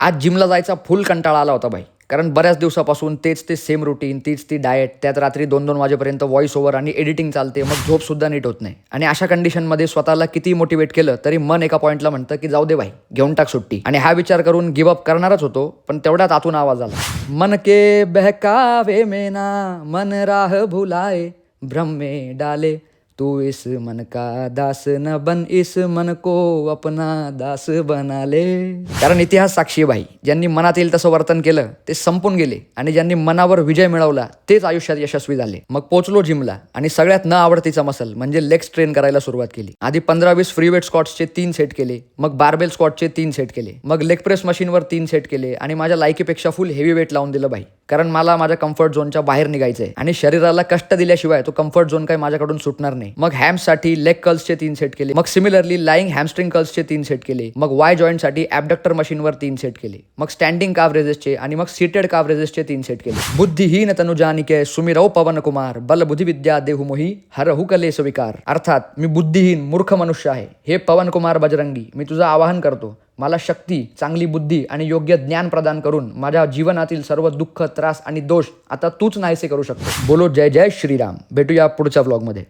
आज जिमला जायचा फुल कंटाळा आला होता भाई. कारण बऱ्याच दिवसापासून तेच ते सेम रुटीन, तीच ती डाएट, त्यात रात्री 2-2 वाजेपर्यंत व्हॉईस ओव्हर आणि एडिटिंग चालते. मग झोपसुद्धा नीट होत नाही. आणि अशा कंडिशनमध्ये स्वतःला किती मोटिवेट केलं तरी मन एका पॉईंटला म्हणतं की जाऊ दे भाई, घेऊन टाक सुट्टी. आणि हा विचार करून गिव्ह अप करणारच होतो, पण तेवढ्यात आतून आवाज आला. मन के बहकावे में ना मन राह भुलाए, भ्रम में डाले तू इस मन का दास न बन, इस मन को अपना दास बना ले. कारण इतिहास साक्षी आहे भाई, ज्यांनी मनात येईल तसं वर्तन केलं ते संपून गेले आणि ज्यांनी मनावर विजय मिळवला तेच आयुष्यात यशस्वी झाले. मग पोचलो जिमला आणि सगळ्यात न आवडतीचा मसल म्हणजे लेग्स ट्रेन करायला सुरुवात केली. आधी 15-20 फ्री वेट स्क्वॉट्सचे 3 सेट केले, मग बारबेल स्क्वॉटचे 3 सेट केले, मग लेग प्रेस मशीनवर 3 सेट केले आणि माझ्या लायकीपेक्षा फुल हेवी वेट लावून दिलं भाई. कारण मला माझ्या कम्फर्ट झोनच्या बाहेर निघायचंय आणि शरीराला कष्ट दिल्याशिवाय तो कम्फर्ट झोन काही माझ्याकडून सुटणार नाही. मग हॅम्ससाठी लेग कर्ल्सचे 3 सेट केले, मग सिमिलरली लाईंग हॅमस्ट्रिंग कर्ल्सचे 3 सेट केले, मग वाय जॉईंटसाठी ॲबडक्टर मशीनवर 3 सेट केले, मग स्टँडिंग काफ रेजेसचे आणि मग सीटेड काफ रेजेसचे 3 सेट केले. बुद्धिहीन तनु जानिके सुमिरौ पवन कुमार, बल बुद्धी विद्या देहु मोही हरहु कलेस विकार. अर्थात मी बुद्धिहीन मूर्ख मनुष्य आहे. हे पवन कुमार बजरंगी, मी तुझं आवाहन करतो, मला शक्ती, चांगली बुद्धी आणि योग्य ज्ञान प्रदान करून माझ्या जीवनातील सर्व दुःख, त्रास आणि दोष आता तूच नाहीसे करू शकतो. बोलो जय जय श्रीराम. भेटूया पुढच्या व्लॉगमध्ये.